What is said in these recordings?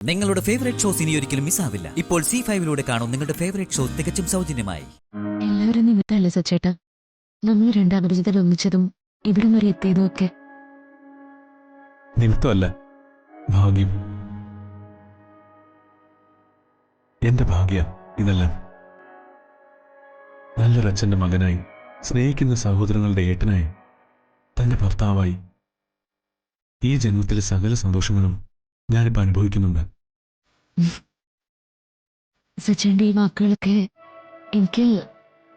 നിങ്ങളുടെ favourite shows ഇനി ഒരിക്കലും മിസ്സാവില്ല. ഇപ്പോൾ C5 കാണും നിങ്ങളുടെ ഫേവറേറ്റ് ഷോ തികച്ചും സൗജന്യമായി. എല്ലാവരും നിമിത്തല്ലേ സച്ചേട്ടാ, നമ്മൾ രണ്ട് അപരിചിതർ ഒന്നിച്ചതും ഇവിടം വരെ എത്തിയതും ഒക്കെ. നിമിത്തമല്ല, ഭാഗ്യം. എന്റെ ഭാഗ്യ ഇതെല്ലാം. നല്ലൊരച്ഛന്റെ മകനായി, സ്നേഹിക്കുന്ന സഹോദരങ്ങളുടെ ഏട്ടനായി, തന്റെ ഭർത്താവായി ഈ ജന്മത്തിലെ സകല സന്തോഷങ്ങളും ഞാനിപ്പോൾ അനുഭവിക്കുന്നുണ്ട്. സച്ചേന്റെ ഈ വാക്കുകളൊക്കെ എനിക്ക്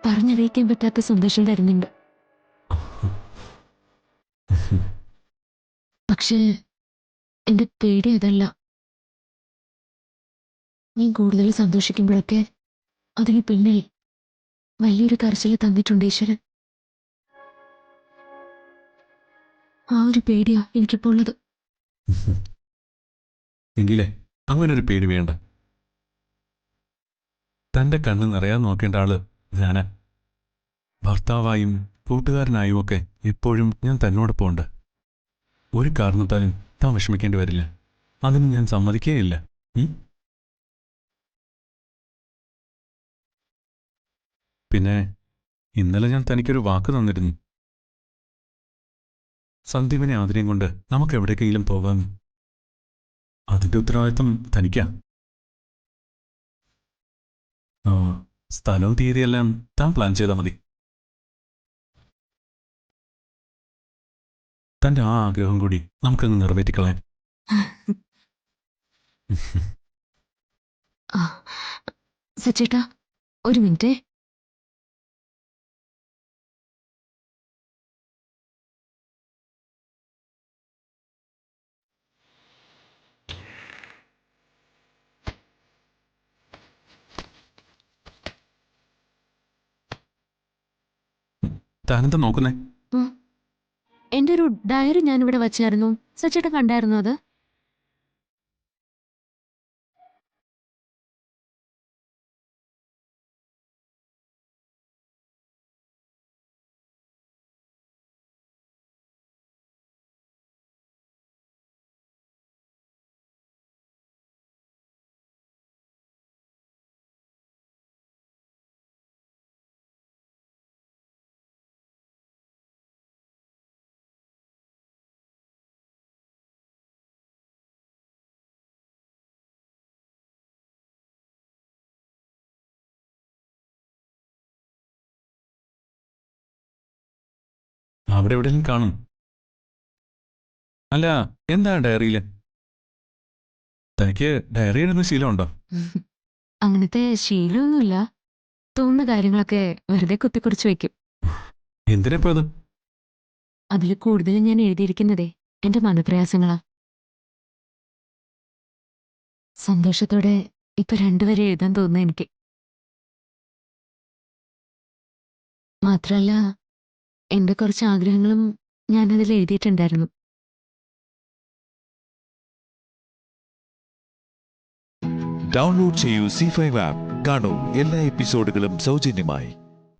പറഞ്ഞറിയിക്കാൻ പറ്റാത്ത സന്തോഷം തരുന്നുണ്ട്. പക്ഷേ എന്റെ പേടി അതല്ല. ഞാൻ കൂടുതൽ സന്തോഷിക്കുമ്പോഴൊക്കെ അതിന് പിന്നിൽ വലിയൊരു കരച്ചിൽ തന്നിട്ടുണ്ട് ഈശ്വരൻ. ആ ഒരു പേടിയാ എനിക്കിപ്പോൾ ഉള്ളത്. എങ്കിലേ അങ്ങനൊരു പേടി വേണ്ട. തന്റെ കണ്ണ് നിറയാൻ നോക്കേണ്ട ആള് ഞാനാ. ഭർത്താവായും കൂട്ടുകാരനായും ഒക്കെ എപ്പോഴും ഞാൻ തന്നോടൊപ്പം ഉണ്ട്. ഒരു കാരണത്താലും താൻ വിഷമിക്കേണ്ടി വരില്ല. അതിന് ഞാൻ സമ്മതിക്കേയില്ല. പിന്നെ ഇന്നലെ ഞാൻ തനിക്കൊരു വാക്ക് തന്നിരുന്നു. സന്ദീപിനെ ആതിരയും കൊണ്ട് നമുക്ക് എവിടേക്കെങ്കിലും പോകാം. അതിന്റെ ഉത്തരവാദിത്വം തനിക്കാ. സ്ഥലവും തീയതിയെല്ലാം താൻ പ്ലാൻ ചെയ്താൽ മതി. തന്റെ ആ ആഗ്രഹം കൂടി നമുക്കങ്ങ് നിറവേറ്റിക്കളയാം. സച്ചേട്ടാ, ഒരു മിനിറ്റ്. താനെന്താ നോക്കുന്നേ? എന്റെ ഒരു ഡയറി ഞാനിവിടെ വച്ചായിരുന്നു. സച്ചേട്ടൻ കണ്ടായിരുന്നു അത്? അവിടെ എവിടെയെങ്കിലും കാണും. അല്ല, എന്താ ഡയറിയില്? തനിക്ക് ഡയറി എഴുതുന്ന ശീലമുണ്ടോ? അങ്ങനത്തെ ശീലമൊന്നുമില്ല. തോന്നുന്ന കാര്യങ്ങളൊക്കെ വെറുതെ കുത്തിക്കുറിച്ച് വെക്കും. എന്തിനാ അത്? അതിൽ കൂടുതലും ഞാൻ എഴുതിയിരിക്കുന്നതേ എന്റെ മനപ്രയാസങ്ങളാ. സന്തോഷത്തോടെ ഇപ്പൊ രണ്ടുവരെ എഴുതാൻ തോന്നുന്നു എനിക്ക്. മാത്രല്ല, എന്റെ കുറച്ച് ആഗ്രഹങ്ങളും ഞാനതിൽ എഴുതിയിട്ടുണ്ടായിരുന്നു. ഡൗൺലോഡ് ചെയ്യൂ C5 ആപ്പ്. കാണൂ എല്ലാ എപ്പിസോഡുകളും സൗജന്യമായി.